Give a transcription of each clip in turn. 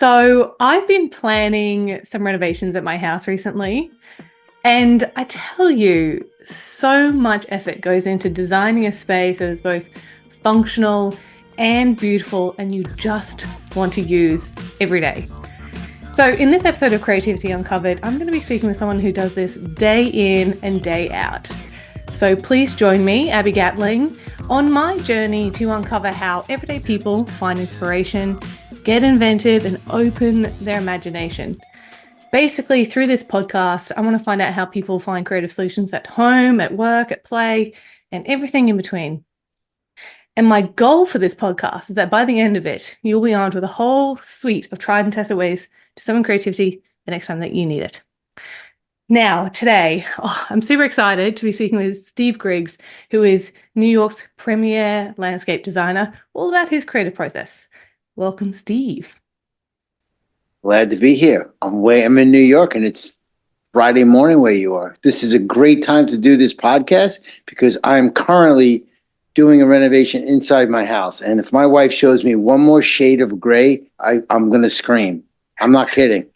So I've been planning some renovations at my house recently, and I tell you, so much effort goes into designing a space that is both functional and beautiful, and you just want to use every day. So in this episode of Creativity Uncovered, I'm going to be speaking with someone who does this day in and day out. So please join me, Abby Gatling, on my journey to uncover how everyday people find inspiration, get inventive, and open their imagination. Basically, through this podcast, I want to find out how people find creative solutions at home, at work, at play, and everything in between. And my goal for this podcast is that by the end of it, you'll be armed with a whole suite of tried and tested ways to summon creativity the next time that you need it. Now, today, I'm super excited to be speaking with Steve Griggs, who is New York's premier landscape designer, all about his creative process. Welcome, Steve. Glad to be here. I'm in New York, and it's Friday morning where you are. This is a great time to do this podcast because I'm currently doing a renovation inside my house. And if my wife shows me one more shade of gray, I'm going to scream. I'm not kidding.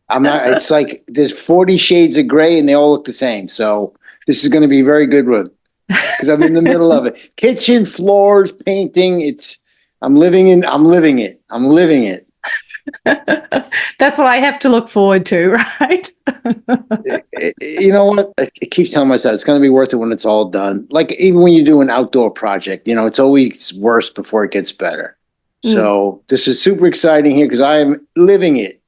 It's like there's 40 shades of gray and they all look the same. So this is going to be a very good one because I'm in the middle of it. Kitchen, floors, painting. I'm living it. That's what I have to look forward to, right? You know what? I keep telling myself it's going to be worth it when it's all done. Like even when you do an outdoor project, it's always worse before it gets better. So this is super exciting here because I am living it.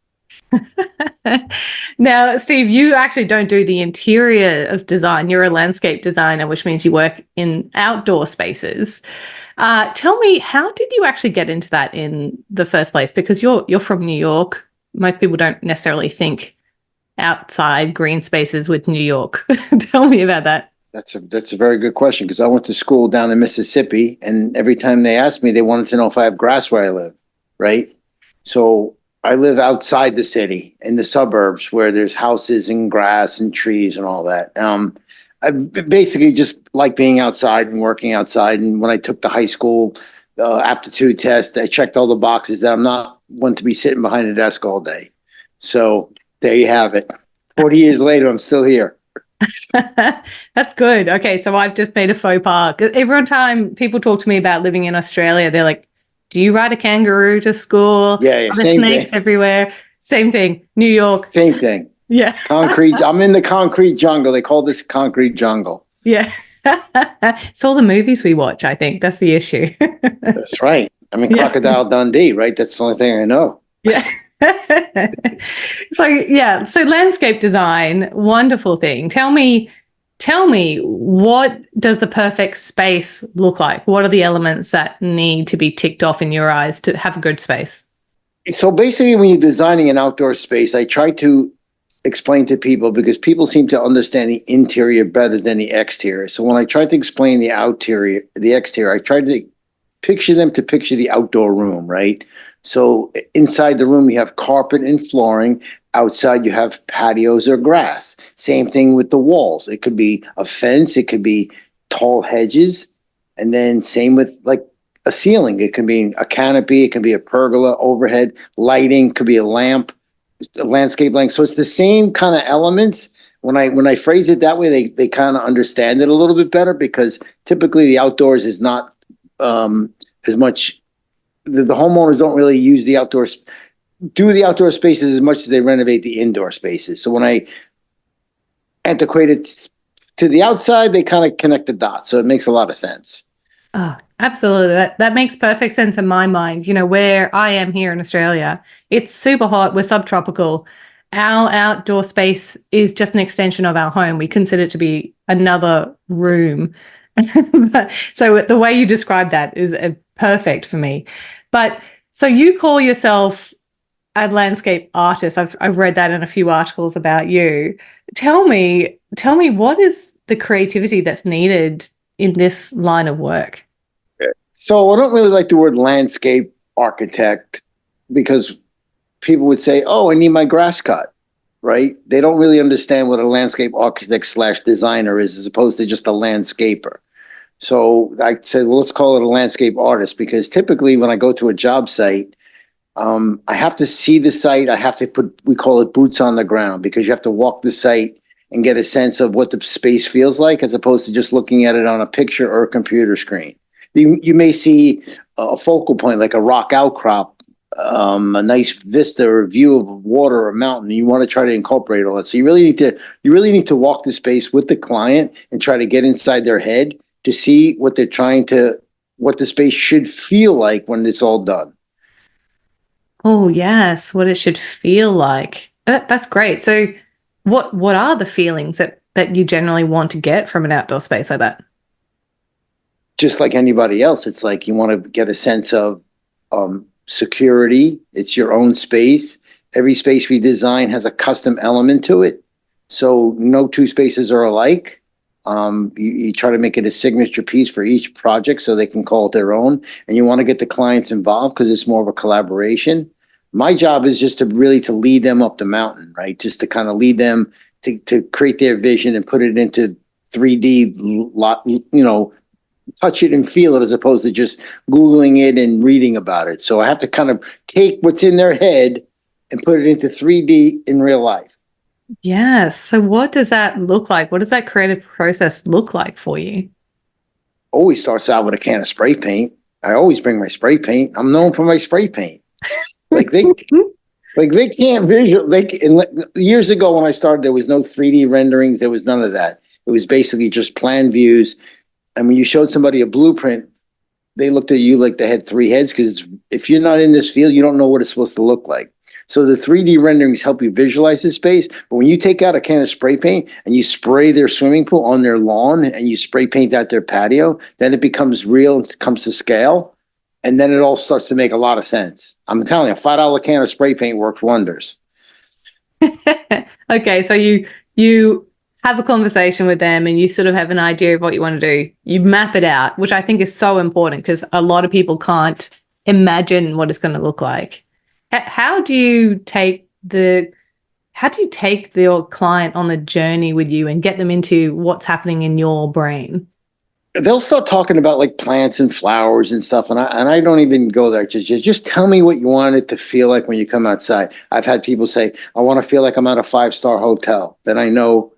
Now, Steve, you actually don't do the interior of design. You're a landscape designer, which means you work in outdoor spaces. Tell me, how did you actually get into that in the first place? Because you're from New York. Most people don't necessarily think outside green spaces with New York. Tell me about that. That's a very good question because I went to school down in Mississippi, and every time they asked me, they wanted to know if I have grass where I live, right? So I live outside the city in the suburbs where there's houses and grass and trees and all that. I basically just like being outside and working outside. And when I took the high school aptitude test, I checked all the boxes that I'm not one to be sitting behind a desk all day. So there you have it. 40 years later, I'm still here. That's good. Okay, so I've just made a faux pas. Every time people talk to me about living in Australia, they're like, do you ride a kangaroo to school? Yeah, Are there same snakes thing. Everywhere? Same thing. New York. Same thing. Yeah. Concrete. I'm in the concrete jungle. They call this concrete jungle. Yeah. It's all the movies we watch, I think. That's the issue. That's right. Yeah. Crocodile Dundee, right? That's the only thing I know. Yeah. So landscape design, wonderful thing. Tell me, what does the perfect space look like? What are the elements that need to be ticked off in your eyes to have a good space? So basically, when you're designing an outdoor space, I try to explain to people because people seem to understand the interior better than the exterior. So when I try to explain the exterior, I try to picture the outdoor room, right? So inside the room, you have carpet and flooring. Outside, you have patios or grass. Same thing with the walls. It could be a fence. It could be tall hedges. And then same with like a ceiling. It can be a canopy. It can be a pergola overhead. Lighting could be a lamp, a landscape lighting. So it's the same kind of elements. When I phrase it that way, they kind of understand it a little bit better because typically the outdoors is not as much. The homeowners don't really use the outdoor spaces as much as they renovate the indoor spaces. So when I antiquate it to the outside, they kind of connect the dots. So it makes a lot of sense. Oh, absolutely. That makes perfect sense in my mind. Where I am here in Australia, it's super hot. We're subtropical. Our outdoor space is just an extension of our home. We consider it to be another room. So the way you describe that is perfect for me. But so you call yourself a landscape artist. I've read that in a few articles about you. Tell me what is the creativity that's needed in this line of work? So I don't really like the word landscape architect because people would say, "Oh, I need my grass cut." Right? They don't really understand what a landscape architect / designer is as opposed to just a landscaper. So I said, well, let's call it a landscape artist because typically when I go to a job site, I have to see the site. I have to put, we call it boots on the ground, because you have to walk the site and get a sense of what the space feels like, as opposed to just looking at it on a picture or a computer screen. You may see a focal point like a rock outcrop, a nice vista or view of water or a mountain, and you want to try to incorporate all that. So you really need to walk the space with the client and try to get inside their head to see what what the space should feel like when it's all done. Oh, yes, what it should feel like. That's great. So what are the feelings that you generally want to get from an outdoor space like that? Just like anybody else, it's like you want to get a sense of security. It's your own space. Every space we design has a custom element to it. So no two spaces are alike. You try to make it a signature piece for each project so they can call it their own. And you want to get the clients involved because it's more of a collaboration. My job is just to lead them up the mountain, right? Just to kind of lead them to create their vision and put it into 3D, touch it and feel it, as opposed to just Googling it and reading about it. So I have to kind of take what's in their head and put it into 3D in real life. Yes. So what does that look like? What does that creative process look like for you? Always starts out with a can of spray paint. I always bring my spray paint. I'm known for my spray paint. Like they can't years ago when I started, there was no 3D renderings. There was none of that. It was basically just plan views. And when you showed somebody a blueprint, they looked at you like they had three heads, because if you're not in this field, you don't know what it's supposed to look like. So the 3D renderings help you visualize the space. But when you take out a can of spray paint and you spray their swimming pool on their lawn and you spray paint out their patio, then it becomes real and it comes to scale. And then it all starts to make a lot of sense. I'm telling you, a $5 can of spray paint works wonders. Okay, so you have a conversation with them and you sort of have an idea of what you want to do. You map it out, which I think is so important because a lot of people can't imagine what it's going to look like. How do you take your client on the journey with you and get them into what's happening in your brain? They'll start talking about like plants and flowers and stuff, and I don't even go there. Just tell me what you want it to feel like when you come outside. I've had people say, I want to feel like I'm at a 5-star hotel. Then I know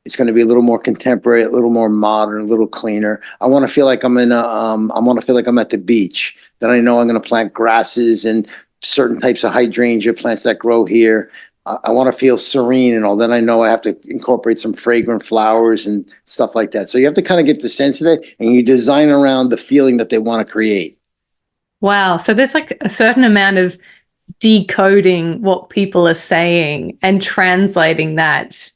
it's going to be a little more contemporary, a little more modern, a little cleaner. I want to feel like I'm at the beach. Then I know I'm going to plant grasses and certain types of hydrangea plants that grow here. I want to feel serene and all. Then I know I have to incorporate some fragrant flowers and stuff like that. So you have to kind of get the sense of it, and you design around the feeling that they want to create. Wow. So there's like a certain amount of decoding what people are saying and translating that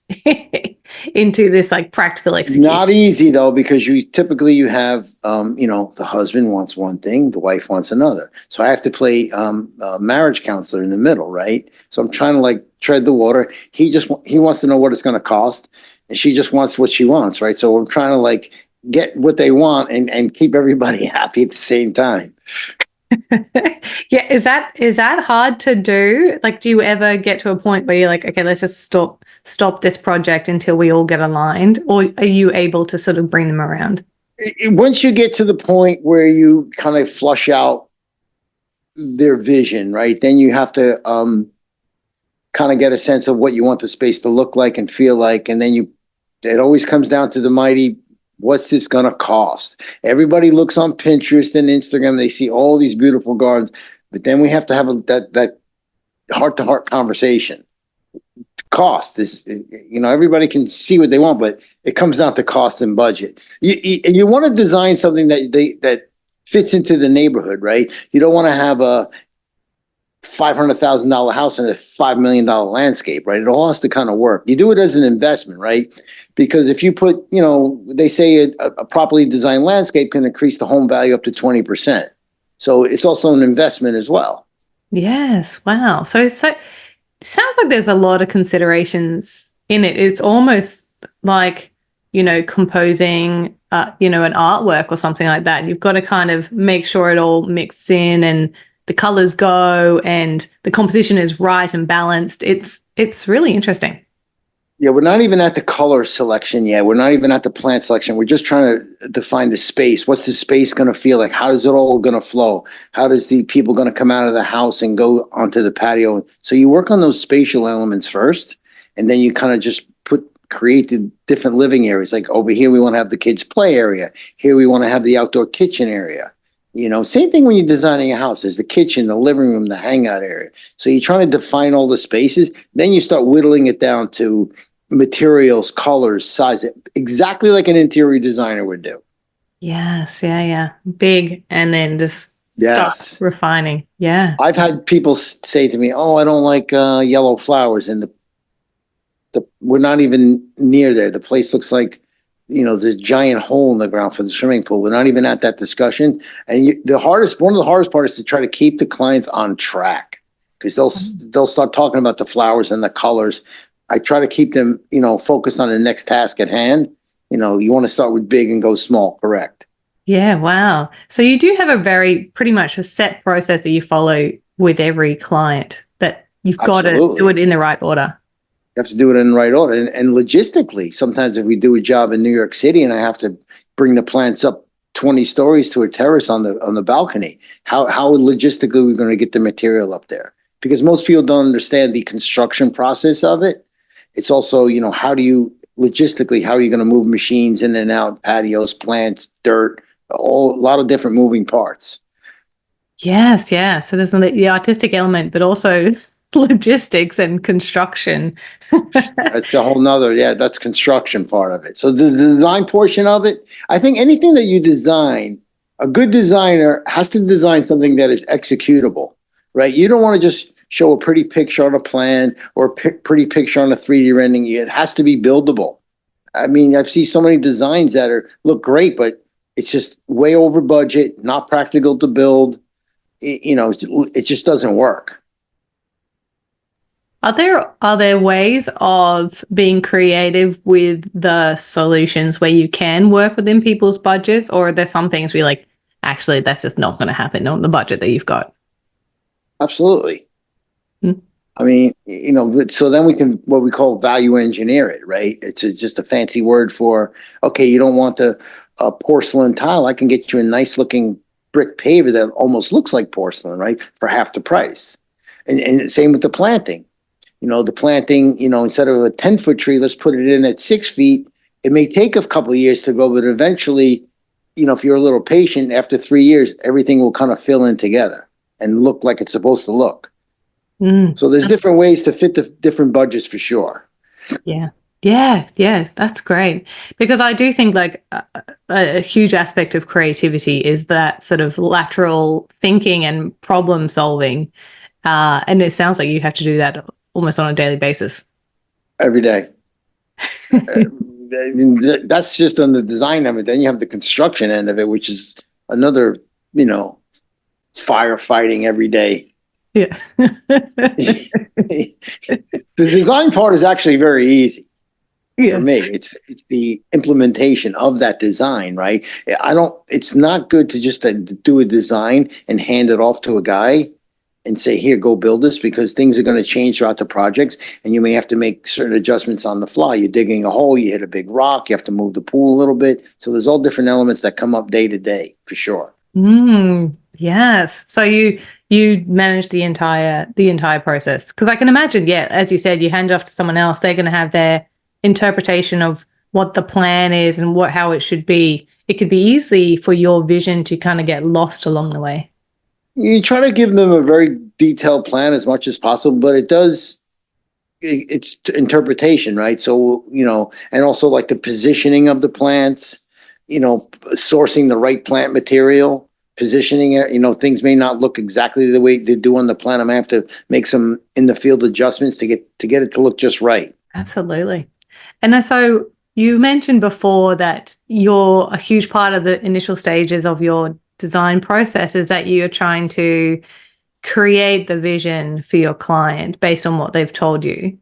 into this like practical execution. Not easy though, because you have, the husband wants one thing, the wife wants another. So I have to play a marriage counselor in the middle, right? So I'm trying to like tread the water. He wants to know what it's going to cost, and she just wants what she wants, right? So I'm trying to like get what they want and keep everybody happy at the same time. Yeah, is that hard to do? Like, do you ever get to a point where you're like, okay, let's just stop this project until we all get aligned, or are you able to sort of bring them around? Once you get to the point where you kind of flush out their vision, right, then you have to kind of get a sense of what you want the space to look like and feel like, and then it always comes down to the mighty, what's this going to cost? Everybody looks on Pinterest and Instagram. They see all these beautiful gardens, but then we have to have that heart-to-heart conversation. Cost is, everybody can see what they want, but it comes down to cost and budget. You want to design something that fits into the neighborhood, right? You don't want to have a $500,000 house and a $5 million landscape, right? It all has to kind of work. You do it as an investment, right? Because if you put, they say a properly designed landscape can increase the home value up to 20%. So it's also an investment as well. Yes. Wow. So it sounds like there's a lot of considerations in it. It's almost like, composing, an artwork or something like that. You've got to kind of make sure it all mixes in and the colors go and the composition is right and balanced. It's really interesting. Yeah, we're not even at the color selection yet. We're not even at the plant selection. We're just trying to define the space. What's the space going to feel like? How is it all going to flow? How does the people going to come out of the house and go onto the patio? So you work on those spatial elements first, and then you kind of just create the different living areas. Like over here, we want to have the kids' play area. Here, we want to have the outdoor kitchen area. Same thing when you're designing a house. There's the kitchen, the living room, the hangout area. So you're trying to define all the spaces. Then you start whittling it down to materials, colors, size, exactly like an interior designer would do. Yes, yeah. Big, and then just start Yes. refining. Yeah. I've had people say to me, "Oh, I don't like yellow flowers," and we're not even near there. The place looks like, there's a giant hole in the ground for the swimming pool. We're not even at that discussion. And one of the hardest part is to try to keep the clients on track, because they'll start talking about the flowers and the colors. I try to keep them, focused on the next task at hand. You want to start with big and go small, correct? Yeah, wow. So you do have pretty much a set process that you follow with every client, that you've got to do it in the right order. You have to do it in the right order. And logistically, sometimes if we do a job in New York City and I have to bring the plants up 20 stories to a terrace on the balcony, how logistically we're going to get the material up there? Because most people don't understand the construction process of it. It's also, logistically, how are you going to move machines in and out, patios, plants, dirt, a lot of different moving parts. Yes, yeah. So there's the artistic element, but also logistics and construction. That's a whole nother, that's construction part of it. So the design portion of it, I think anything that you design, a good designer has to design something that is executable, right? You don't want to just show a pretty picture on a plan or a pretty picture on a 3D rendering. It has to be buildable. I mean, I've seen so many designs that look great, but it's just way over budget, not practical to build. It just doesn't work. Are there ways of being creative with the solutions where you can work within people's budgets, or are there some things where you're like, actually, that's just not going to happen on the budget that you've got? Absolutely. I mean, so then we can, what we call value engineer it, right? It's just a fancy word for, okay, you don't want the porcelain tile. I can get you a nice looking brick paver that almost looks like porcelain, right? For half the price. And same with the planting. The planting, instead of a 10-foot tree, let's put it in at 6 feet. It may take a couple of years to go, but eventually, if you're a little patient, after 3 years, everything will kind of fill in together and look like it's supposed to look. So there's different ways to fit the different budgets for sure. Yeah, that's great. Because I do think like a huge aspect of creativity is that sort of lateral thinking and problem solving. And it sounds like you have to do that almost on a daily basis. Every day. That's just on the design of it. Then you have the construction end of it, which is another, firefighting every day. Yeah. The design part is actually very easy. For me, it's the implementation of that design, right? It's not good to just do a design and hand it off to a guy and say, here, go build this, because things are going to change throughout the projects and you may have to make certain adjustments on the fly. You're digging a hole, you hit a big rock, you have to move the pool a little bit. So there's all different elements that come up day to day for sure. Yes. So you manage the entire process, because I can imagine, as you said, you hand it off to someone else, they're going to have their interpretation of what the plan is and how it should be. It could be easy for your vision to kind of get lost along the way. You try to give them a very detailed plan as much as possible, but it's interpretation, right? So, and also like the positioning of the plants, sourcing the right plant material, positioning it, things may not look exactly the way they do on the plan. I may have to make some in the field adjustments to get it to look just right. Absolutely. And so you mentioned before that a huge part of the initial stages of your design process is that you're trying to create the vision for your client based on what they've told you.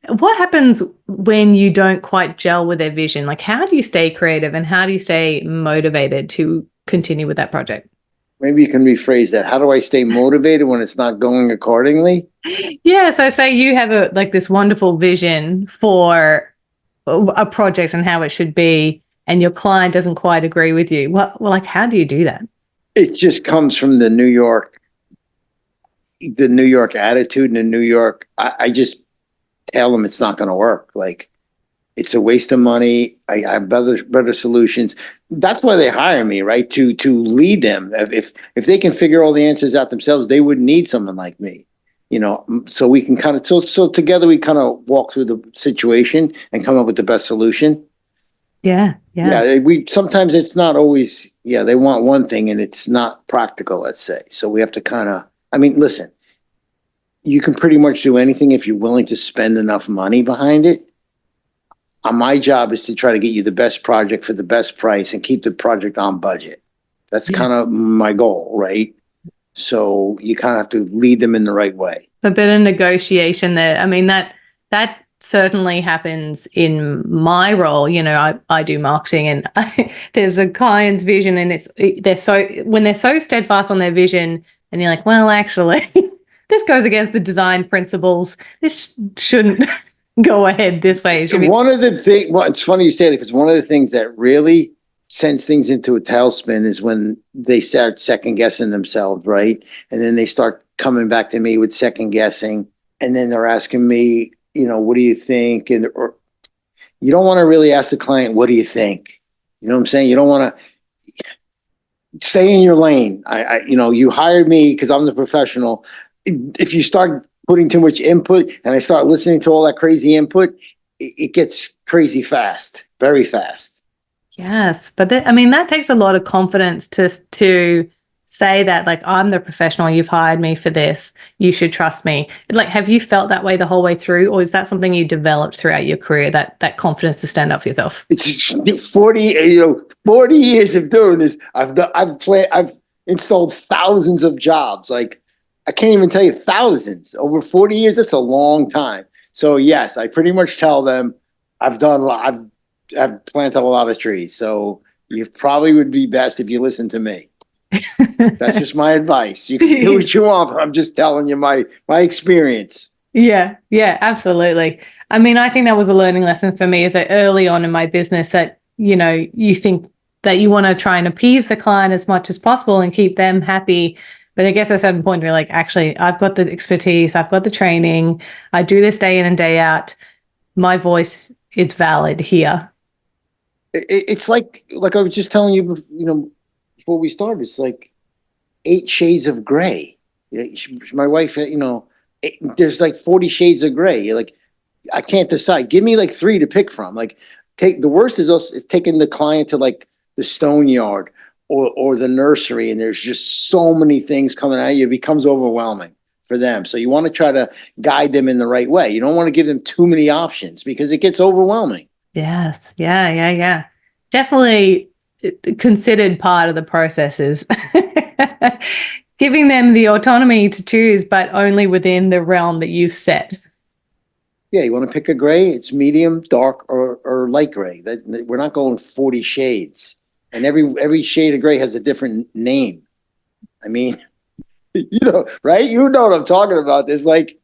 What happens when you don't quite gel with their vision? Like, how do you stay creative and how do you stay motivated to continue with that project? Maybe you can rephrase that. How do I stay motivated when it's not going accordingly? Yeah, so say you have a like this wonderful vision for a project and how it should be, and your client doesn't quite agree with you. Well, like, how do you do that? It just comes from the New York attitude and the New York. I just tell them it's not going to work. Like, it's a waste of money. I have better solutions. That's why they hire me, right? To lead them. If they can figure all the answers out themselves, they wouldn't need someone like me. So we can kind of so together we kind of walk through the situation and come up with the best solution. Yeah, yeah. Yeah, we sometimes it's not always, yeah, they want one thing and it's not practical, let's say. So we have to kind of, I mean, listen, you can pretty much do anything if you're willing to spend enough money behind it. My job is to try to get you the best project for the best price and keep the project on budget. That's Yeah. kind of my goal, right? So you kind of have to lead them in the right way. A bit of negotiation there. I mean, that certainly happens in my role. You know, I do marketing, and there's a client's vision, and they're so steadfast on their vision, and you're like, well, actually, this goes against the design principles. This shouldn't go ahead this way. It should be. One of the things, well, it's funny you say that because one of the things that really sends things into a tailspin is when they start second guessing themselves, right? And then they start coming back to me with second guessing, and then they're asking me, what do you think? And or you don't want to really ask the client, what do you think? You know what I'm saying? You don't want to stay in your lane. You hired me because I'm the professional. If you start putting too much input and I start listening to all that crazy input, it gets crazy fast, very fast. Yes, but I mean, that takes a lot of confidence to say that, like, I'm the professional, you've hired me for this, you should trust me. Like, have you felt that way the whole way through, or is that something you developed throughout your career, that confidence to stand up for yourself? It's 40 years of doing this. I've installed thousands of jobs. Like, I can't even tell you thousands. Over 40 years, that's a long time. So yes, I pretty much tell them I've done a lot. I've planted a lot of trees. So you probably would be best if you listen to me. That's just my advice. You can do what you want, but I'm just telling you my experience. Yeah, yeah, absolutely. I mean, I think that was a learning lesson for me, is that early on in my business that, you think that you want to try and appease the client as much as possible and keep them happy. But I guess at a certain point, you're like, actually, I've got the expertise, I've got the training, I do this day in and day out. My voice is valid here. It's like I was just telling you, before we started. It's like 8 shades of gray. My wife, there's like 40 shades of gray. You're like, I can't decide. Give me like 3 to pick from. Like, take the worst is us taking the client to like the stone yard or the nursery, and there's just so many things coming at you. It becomes overwhelming for them. So you want to try to guide them in the right way. You don't want to give them too many options because it gets overwhelming. Yes. Yeah, yeah, yeah. Definitely considered part of the process is giving them the autonomy to choose, but only within the realm that you've set. Yeah, you want to pick a gray? It's medium, dark, or light gray. That we're not going 40 shades, and every shade of gray has a different name. I mean, right? You know what I'm talking about. There's like,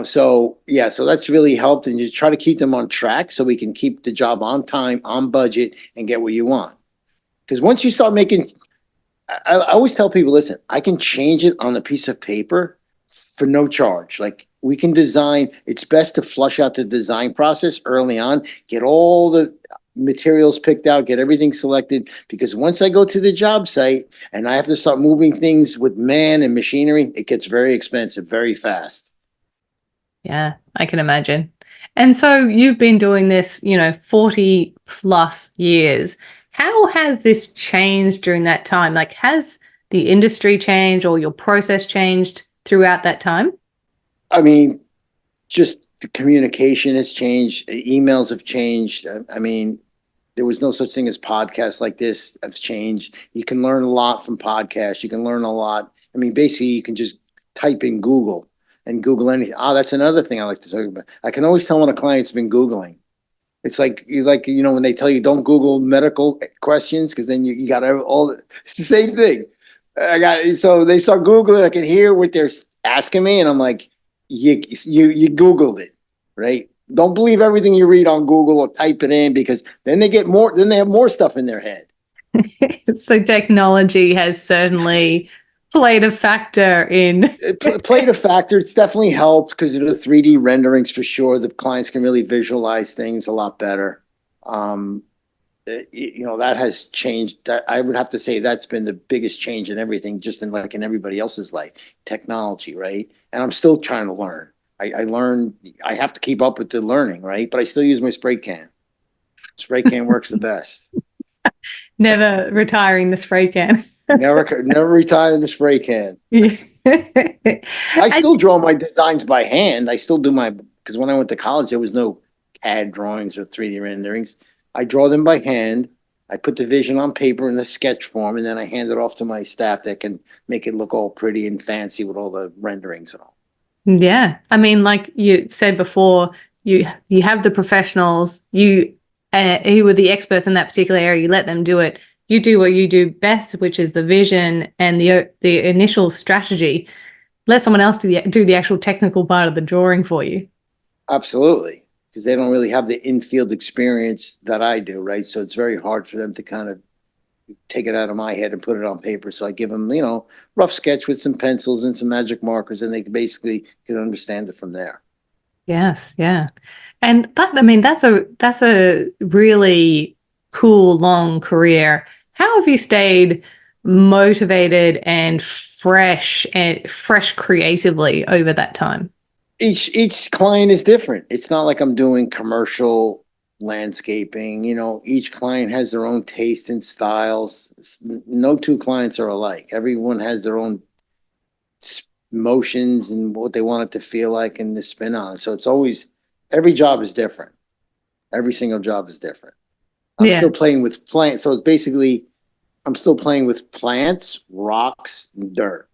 so yeah, so that's really helped, and you try to keep them on track so we can keep the job on time, on budget, and get what you want. Because once you start making, I always tell people, listen, I can change it on a piece of paper for no charge. Like, we can design. It's best to flush out the design process early on, get all the materials picked out, get everything selected. Because once I go to the job site and I have to start moving things with man and machinery, it gets very expensive very fast. Yeah, I can imagine. And so you've been doing this, 40 plus years. How has this changed during that time? Like, has the industry changed or your process changed throughout that time? I mean, just the communication has changed. Emails have changed. I mean, there was no such thing as podcasts like this have changed. You can learn a lot from podcasts. You can learn a lot. I mean, basically, you can just type in Google and Google anything. That's another thing I like to talk about. I can always tell when a client's been Googling. It's like when they tell you don't Google medical questions because then it's the same thing. So they start Googling. I can hear what they're asking me, and I'm like, you Googled it, right? Don't believe everything you read on Google or type it in, because then they get more, then they have more stuff in their head. So technology has certainly played a factor in. It played a factor. It's definitely helped because of the 3D renderings for sure. The clients can really visualize things a lot better. That has changed. That I would have to say that's been the biggest change in everything, just in like in everybody else's life, technology, right? And I'm still trying to learn. I learn. I have to keep up with the learning, right? But I still use my spray can. Spray can works the best. Never retiring the spray can. Never retire the spray can. I And still draw my designs by hand. I still do because when I went to college, there was no CAD drawings or 3D renderings. I draw them by hand. I put the vision on paper in the sketch form, and then I hand it off to my staff that can make it look all pretty and fancy with all the renderings and all. yeah, I mean, like you said before, you have the professionals, who were the experts in that particular area. You let them do it. You do what you do best, which is the vision and the initial strategy. Let someone else do the actual technical part of the drawing for you. Absolutely, because they don't really have the in-field experience that I do, right? So it's very hard for them to kind of take it out of my head and put it on paper. So I give them, rough sketch with some pencils and some magic markers, and they basically can understand it from there. Yes, yeah. And I mean, that's a really cool long career. How have you stayed motivated and fresh creatively over that time? Each client is different. It's not like I'm doing commercial landscaping. Each client has their own taste and styles. No two clients are alike. Everyone has their own motions and what they want it to feel like and the spin on it. So it's always, every job is different. Every single job is different. I'm still playing with plants. So it's basically, I'm still playing with plants, rocks, and dirt,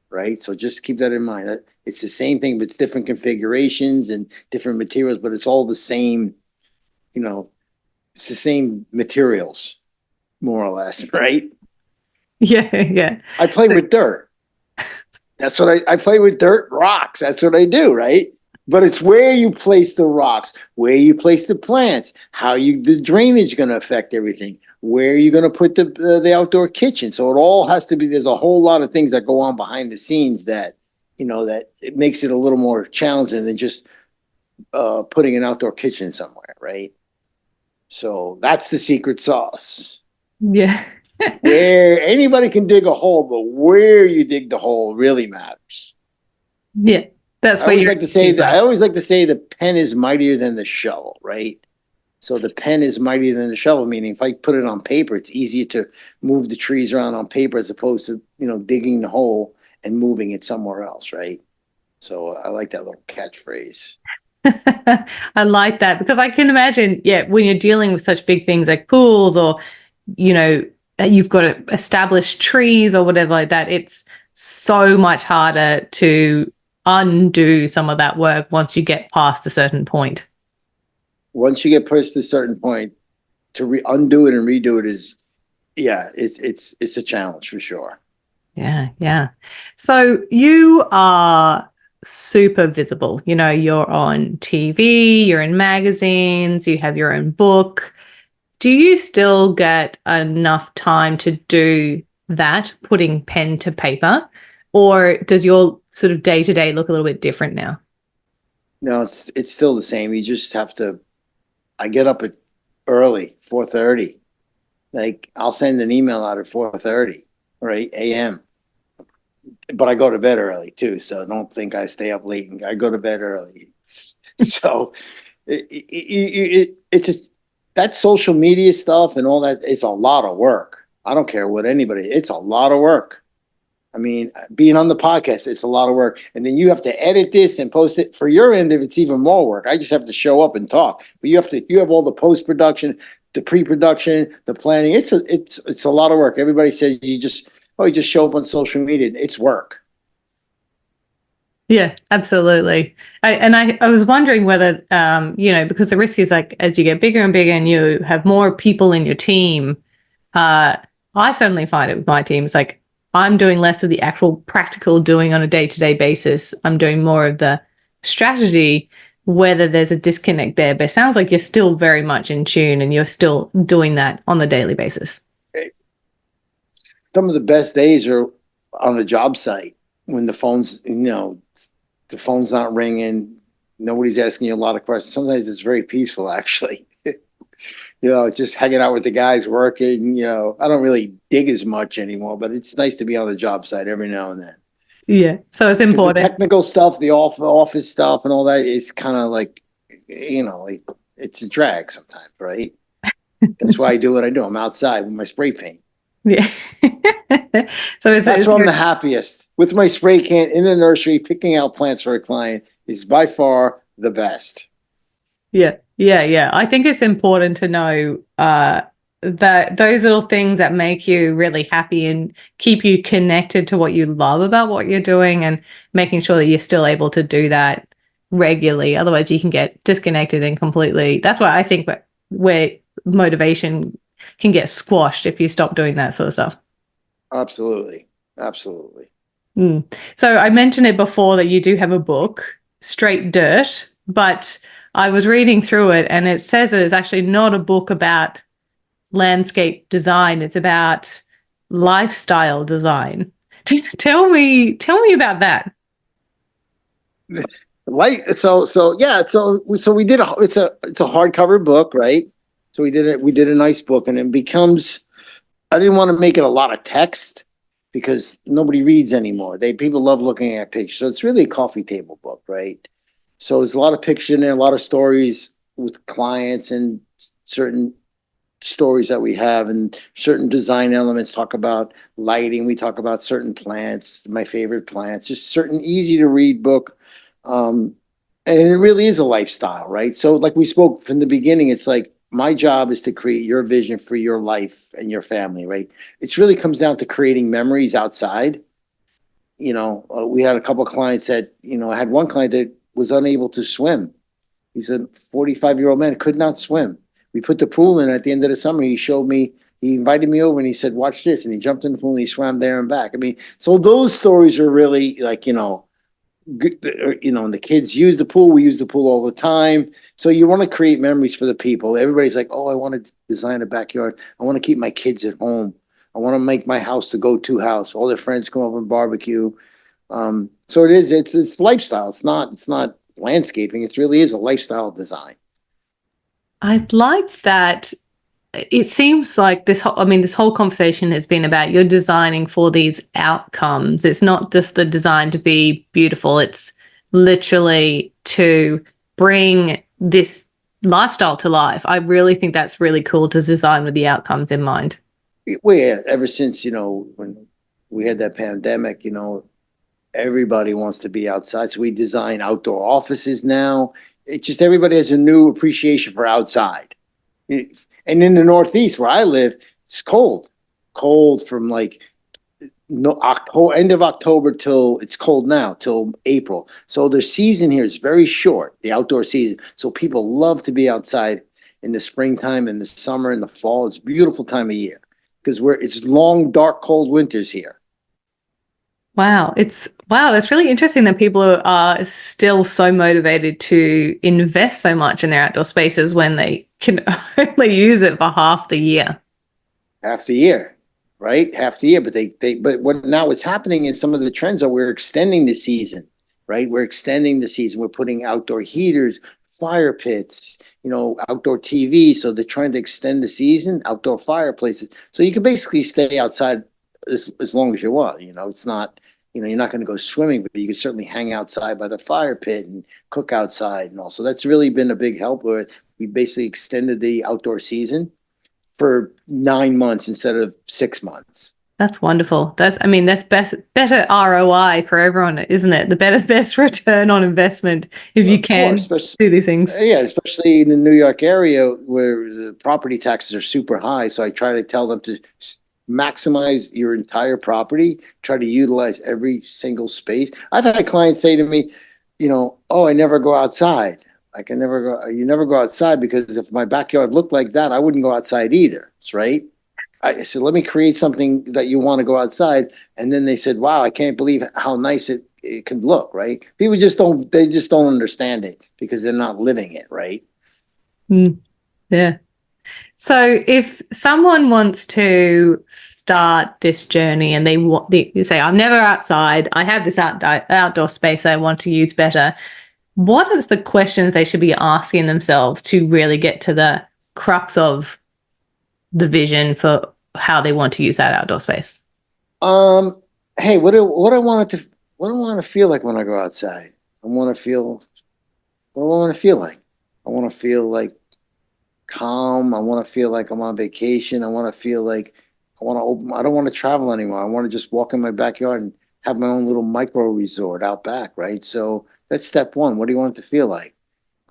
right? So just keep that in mind. It's the same thing, but it's different configurations and different materials, but it's all the same, it's the same materials, more or less, right? Yeah, yeah. I play with dirt. That's what I play with dirt, rocks. That's what I do, right? But it's where you place the rocks, where you place the plants, the drainage going to affect everything, where you're going to put the outdoor kitchen. So it all has to be, there's a whole lot of things that go on behind the scenes that, that it makes it a little more challenging than just putting an outdoor kitchen somewhere, right? So that's the secret sauce. Yeah. Where anybody can dig a hole, but where you dig the hole really matters. Yeah. That's what I always like to say the pen is mightier than the shovel, right? So the pen is mightier than the shovel, meaning if I put it on paper, it's easier to move the trees around on paper as opposed to, digging the hole and moving it somewhere else, right? So I like that little catchphrase. I like that because I can imagine, when you're dealing with such big things like pools or, you've got to establish trees or whatever like that, it's so much harder to undo some of that work once you get past a certain point. Once you get past a certain point, to undo it and redo it is, it's a challenge for sure. Yeah, yeah. So you are super visible. You're on TV, you're in magazines, you have your own book. Do you still get enough time to do that, putting pen to paper? Or does your sort of day-to-day look a little bit different now? No, it's still the same. You just have to, I get up at early, 4:30. Like I'll send an email out at 4:30 or 8 a.m. But I go to bed early too. So don't think I stay up late. I go to bed early. So it just, that social media stuff and all that, it's a lot of work. I don't care what it's a lot of work. I mean, being on the podcast, it's a lot of work. And then you have to edit this and post it. For your end, if it's even more work, I just have to show up and talk. But you have all the post-production, the pre-production, the planning. It's a lot of work. Everybody says you just show up on social media. It's work. Yeah, absolutely. I was wondering whether, because the risk is like as you get bigger and bigger and you have more people in your team, I certainly find it with my team. It's like I'm doing less of the actual practical doing on a day-to-day basis. I'm doing more of the strategy, whether there's a disconnect there. But it sounds like you're still very much in tune and you're still doing that on the daily basis. Some of the best days are on the job site when the phone's, the phone's not ringing. Nobody's asking you a lot of questions. Sometimes it's very peaceful, actually. Just hanging out with the guys working. I don't really dig as much anymore, but it's nice to be on the job site every now and then. Yeah. So it's Because the important. technical stuff, the office stuff and all that is kind of like, it's a drag sometimes, right? That's why I do what I do. I'm outside with my spray paint. Yeah. So That's where I'm the happiest. With my spray can in the nursery, picking out plants for a client is by far the best. Yeah. Yeah. Yeah. I think it's important to know that those little things that make you really happy and keep you connected to what you love about what you're doing, and making sure that you're still able to do that regularly. Otherwise you can get disconnected and completely, that's why I think where motivation can get squashed if you stop doing that sort of stuff. Absolutely. Absolutely. So I mentioned it before that you do have a book, Straight Dirt, but I was reading through it and it says that it's actually not a book about landscape design. It's about lifestyle design. Tell me about that. So we did it's a hardcover book, right? So we did a nice book, and it becomes, I didn't want to make it a lot of text because nobody reads anymore. People love looking at pictures. So it's really a coffee table book, right? So there's a lot of pictures in there, a lot of stories with clients and certain stories that we have, and certain design elements. Talk about lighting. We talk about certain plants, my favorite plants, just certain easy to read book. And it really is a lifestyle, right? So like we spoke from the beginning, it's like my job is to create your vision for your life and your family, right? It really comes down to creating memories outside. We had a couple of clients that, I had one client that was unable to swim. He's a 45-year-old man, could not swim. We put the pool in at the end of the summer. He invited me over and he said, watch this. And he jumped in the pool and he swam there and back. I mean, so those stories are really like, good, and the kids use the pool. We use the pool all the time. So you want to create memories for the people. Everybody's like, oh, I want to design a backyard. I want to keep my kids at home. I want to make my house the go-to house. All their friends come over and barbecue. So it's lifestyle. It's not landscaping. It really is a lifestyle design. I'd like that. It seems like this whole conversation has been about you're designing for these outcomes. It's not just the design to be beautiful. It's literally to bring this lifestyle to life. I really think that's really cool to design with the outcomes in mind. Well, yeah, ever since, when we had that pandemic, everybody wants to be outside. So we design outdoor offices now. It's just everybody has a new appreciation for outside. And in the Northeast where I live, it's cold from like end of October till it's cold now till April. So the season here is very short, the outdoor season. So people love to be outside in the springtime, in the summer, in the fall. It's a beautiful time of year because it's long, dark, cold winters here. Wow, it's really interesting that people are still so motivated to invest so much in their outdoor spaces when they can only use it for half the year. Half the year, right? Half the year, but what's happening is some of the trends are we're extending the season, right? We're extending the season. We're putting outdoor heaters, fire pits, outdoor TV. So they're trying to extend the season, outdoor fireplaces. So you can basically stay outside as long as you want. It's not, you're not going to go swimming, but you can certainly hang outside by the fire pit and cook outside and all. So that's really been a big help where we basically extended the outdoor season for 9 months instead of 6 months. That's wonderful. That's better ROI for everyone, isn't it? The best return on investment if you can do these things. Yeah, especially in the New York area where the property taxes are super high. So I try to tell them to maximize your entire property, try to utilize every single space. I've had clients say to me, oh, I never go outside. You never go outside because if my backyard looked like that, I wouldn't go outside either. Right. I said, let me create something that you want to go outside. And then they said, wow, I can't believe how nice it could look, right? People they just don't understand it because they're not living it, right? Mm, yeah. So if someone wants to start this journey and they say, I'm never outside, I have this outdoor space that I want to use better, what are the questions they should be asking themselves to really get to the crux of the vision for how they want to use that outdoor space? Um, hey, what do I want to feel like when I go outside? I want to feel what do I want to feel like? I want to feel like calm. I want to feel like I'm on vacation. I want to feel like I don't want to travel anymore. I want to just walk in my backyard and have my own little micro resort out back, right? So that's step one. What do you want it to feel like?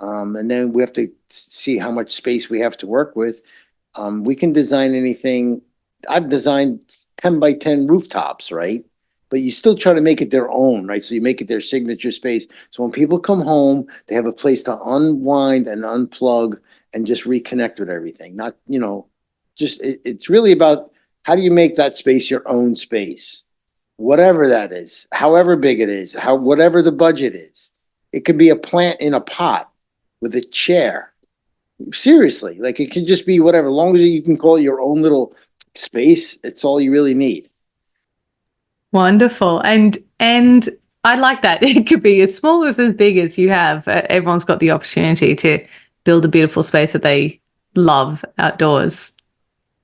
And then we have to see how much space we have to work with. We can design anything. I've designed 10 by 10 rooftops, right? But you still try to make it their own, right? So you make it their signature space. So when people come home, they have a place to unwind and unplug and just reconnect with everything. Not, it's really about how do you make that space your own space, whatever that is, however big it is, whatever the budget is. It could be a plant in a pot with a chair. Seriously, like it can just be whatever, as long as you can call it your own little space, it's all you really need. Wonderful. And I like that. It could be as small as big as you have. Everyone's got the opportunity to build a beautiful space that they love outdoors.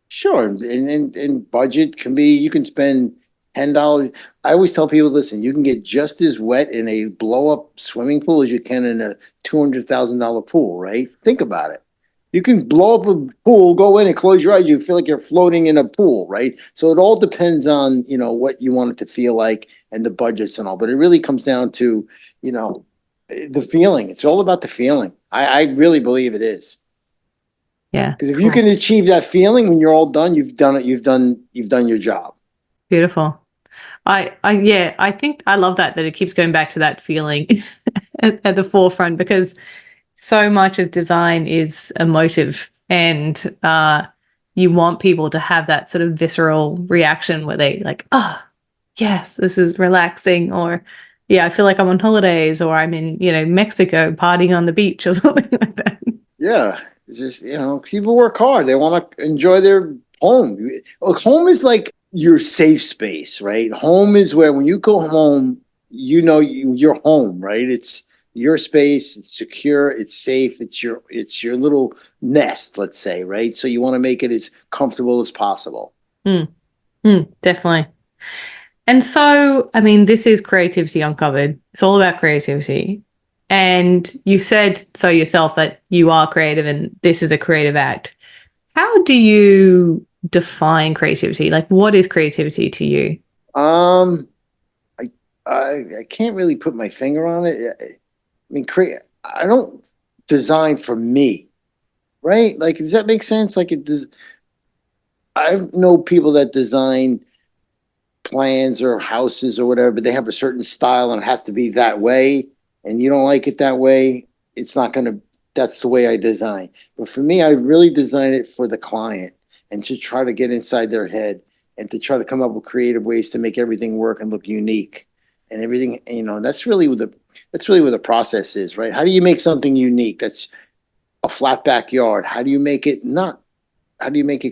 Sure, and budget can be you can spend $10. I always tell people, listen, you can get just as wet in a blow up swimming pool as you can in a $200,000 pool, right? Think about it. You can blow up a pool, go in and close your eyes. You feel like you're floating in a pool, right? So it all depends on, what you want it to feel like and the budgets and all. But it really comes down to, the feeling. It's all about the feeling. I really believe it is. Yeah. Because if you Cool. can achieve that feeling when you're all done, you've done it. You've done your job. Beautiful. Yeah, I think I love that it keeps going back to that feeling at the forefront because so much of design is emotive and you want people to have that sort of visceral reaction where they like, oh, yes, this is relaxing, or yeah, I feel like I'm on holidays, or I'm in, Mexico partying on the beach or something like that. Yeah, it's just people work hard. They want to enjoy their home. Look, home is like your safe space, right? Home is where when you go home, you're home, right? It's your space. It's secure. It's safe. It's your little nest, let's say, right? So you want to make it as comfortable as possible. Mm, definitely. And so, I mean, this is Creativity Uncovered. It's all about creativity. And you said so yourself that you are creative and this is a creative act. How do you define creativity? Like, what is creativity to you? Um, I I can't really put my finger on it. I mean, create. I don't design for me, right? Like, does that make sense? Like, it does. I know people that design plans or houses or whatever, but they have a certain style and it has to be that way. And you don't like it that way, it's not going to, that's the way I design. But for me, I really design it for the client and to try to get inside their head and to try to come up with creative ways to make everything work and look unique and everything, that's really what the process is, right? How do you make something unique? That's a flat backyard. How do you make it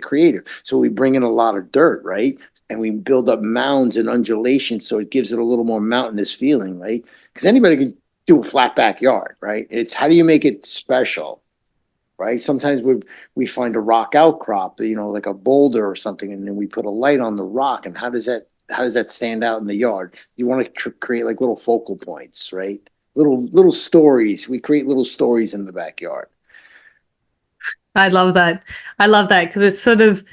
creative? So we bring in a lot of dirt, right? And we build up mounds and undulations so it gives it a little more mountainous feeling, right? Because anybody can do a flat backyard, right? It's how do you make it special, right? Sometimes we find a rock outcrop, like a boulder or something, and then we put a light on the rock. And how does that stand out in the yard? You want to create like little focal points, right? Little stories. We create little stories in the backyard. I love that. I love that because it's sort of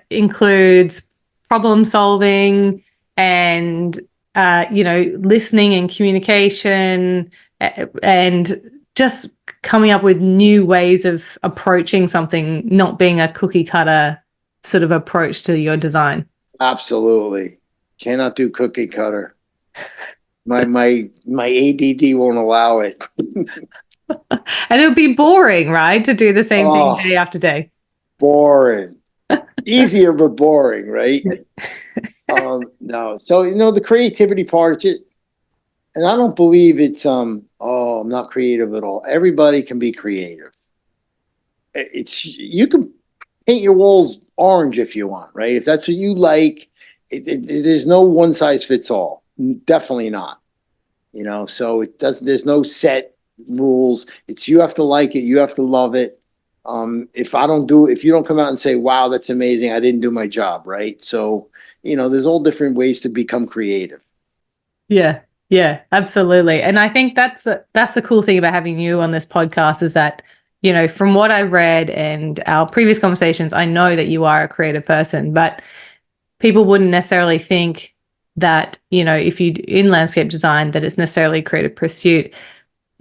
includes problem solving and listening and communication and just coming up with new ways of approaching something, not being a cookie cutter sort of approach to your design. Absolutely. Cannot do cookie cutter. My ADD won't allow it. And it would be boring, right, to do the same thing day Oh, after day. boring. Easier but boring, right? No. So the creativity part, and I don't believe it's I'm not creative at all. Everybody can be creative. It's you can paint your walls orange if you want, right? If that's what you like, there's no one size fits all. Definitely not. So it does. There's no set rules. It's you have to like it. You have to love it. If you don't come out and say, "Wow, that's amazing," I didn't do my job, right? So there's all different ways to become creative. Yeah, yeah, absolutely. And I think that's the cool thing about having you on this podcast is that, from what I've read and our previous conversations, I know that you are a creative person, but people wouldn't necessarily think that, if you in landscape design, that it's necessarily a creative pursuit.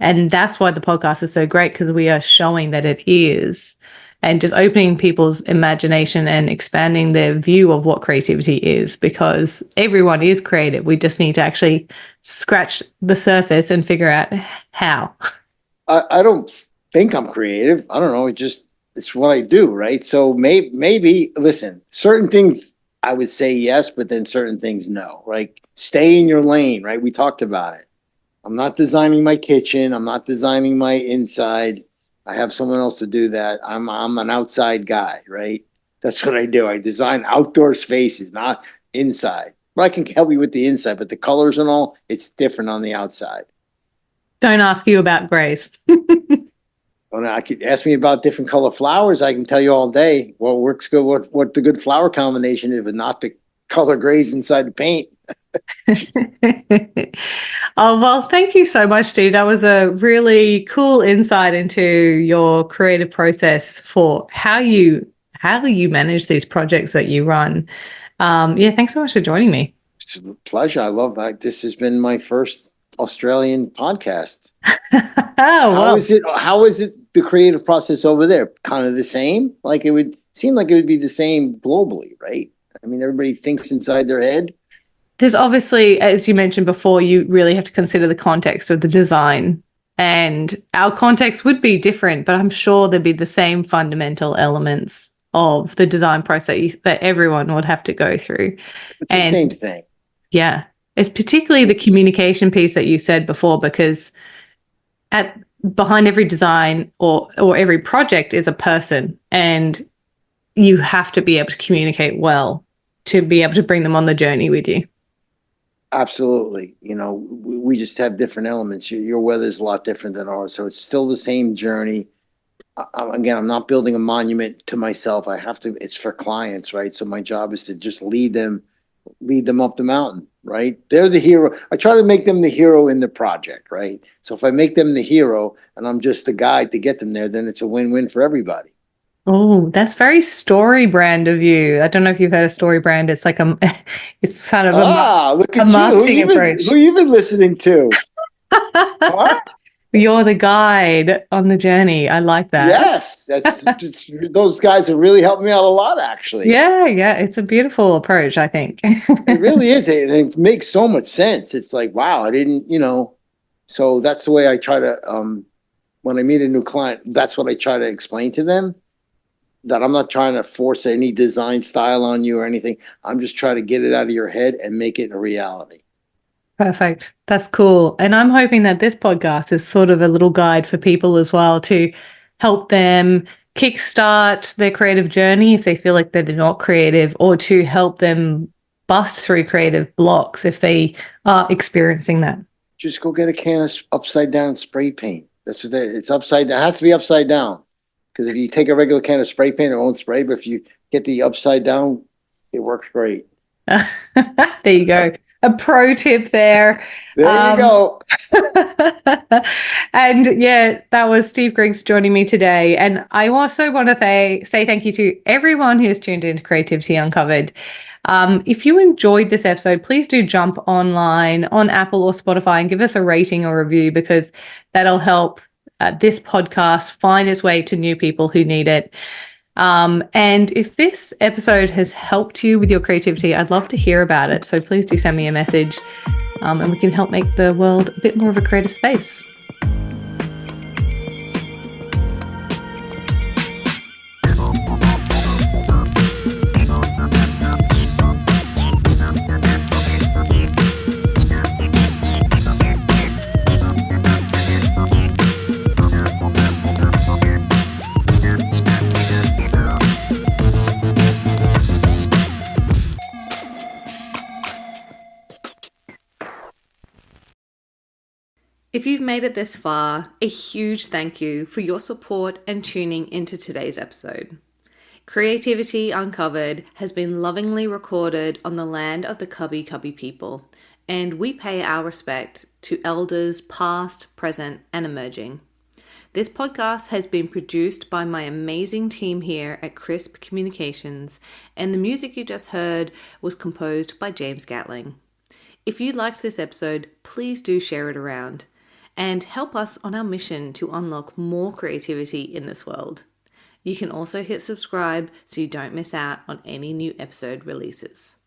And that's why the podcast is so great, because we are showing that it is, and just opening people's imagination and expanding their view of what creativity is, because everyone is creative. We just need to actually scratch the surface and figure out how. I don't think I'm creative. I don't know. It's what I do, right? So maybe listen, certain things I would say yes, but then certain things no. Like stay in your lane, right? We talked about it. I'm not designing my kitchen. I'm not designing my inside. I have someone else to do that. I'm an outside guy, right? That's what I do. I design outdoor spaces, not inside. But I can help you with the inside, but the colors and all, it's different on the outside. Don't ask you about grays. Well, I could ask me about different color flowers. I can tell you all day what works good, what the good flower combination is, but not the color grays inside the paint. Oh, well, thank you so much, Steve. That was a really cool insight into your creative process for how you manage these projects that you run. Yeah, thanks so much for joining me. It's a pleasure. I love that. This has been my first Australian podcast. Wow. How is it the creative process over there? Kind of the same? Like it would seem like it would be the same globally, right? I mean, everybody thinks inside their head. There's obviously, as you mentioned before, you really have to consider the context of the design. And our context would be different, but I'm sure there'd be the same fundamental elements of the design process that everyone would have to go through. It's the same thing. Yeah. It's particularly the communication piece that you said before, because behind every design or every project is a person, and you have to be able to communicate well to be able to bring them on the journey with you. Absolutely. We just have different elements. Your weather is a lot different than ours. So it's still the same journey. Again, I'm not building a monument to myself. It's for clients, right? So my job is to just lead them up the mountain, right? They're the hero. I try to make them the hero in the project, right? So if I make them the hero and I'm just the guide to get them there, then it's a win-win for everybody. Oh, that's very story brand of you. I don't know if you've heard of story brand. It's like it's kind of look at a marketing approach. Who you been listening to? Huh? You're the guide on the journey. I like that. Yes, those guys have really helped me out a lot, actually. Yeah, it's a beautiful approach, I think. It really is, and it makes so much sense. It's like, wow, I didn't, So that's the way I try to. When I meet a new client, that's what I try to explain to them. That I'm not trying to force any design style on you or anything. I'm just trying to get it out of your head and make it a reality. Perfect. That's cool. And I'm hoping that this podcast is sort of a little guide for people as well to help them kickstart their creative journey if they feel like they're not creative, or to help them bust through creative blocks if they are experiencing that. Just go get a can of upside down spray paint. It's upside down. It has to be upside down. Because if you take a regular can of spray paint, it won't spray. But if you get the upside down, it works great. There you go. A pro tip there. There you go. And yeah, that was Steve Griggs joining me today. And I also want to say thank you to everyone who's tuned into Creativity Uncovered. If you enjoyed this episode, please do jump online on Apple or Spotify and give us a rating or review, because that'll help this podcast find its way to new people who need it. And if this episode has helped you with your creativity, I'd love to hear about it. So please do send me a message, and we can help make the world a bit more of a creative space. If you've made it this far, a huge thank you for your support and tuning into today's episode. Creativity Uncovered has been lovingly recorded on the land of the Cubby Cubby people, and we pay our respect to elders past, present, and emerging. This podcast has been produced by my amazing team here at Crisp Communications, and the music you just heard was composed by James Gatling. If you liked this episode, please do share it around and help us on our mission to unlock more creativity in this world. You can also hit subscribe so you don't miss out on any new episode releases.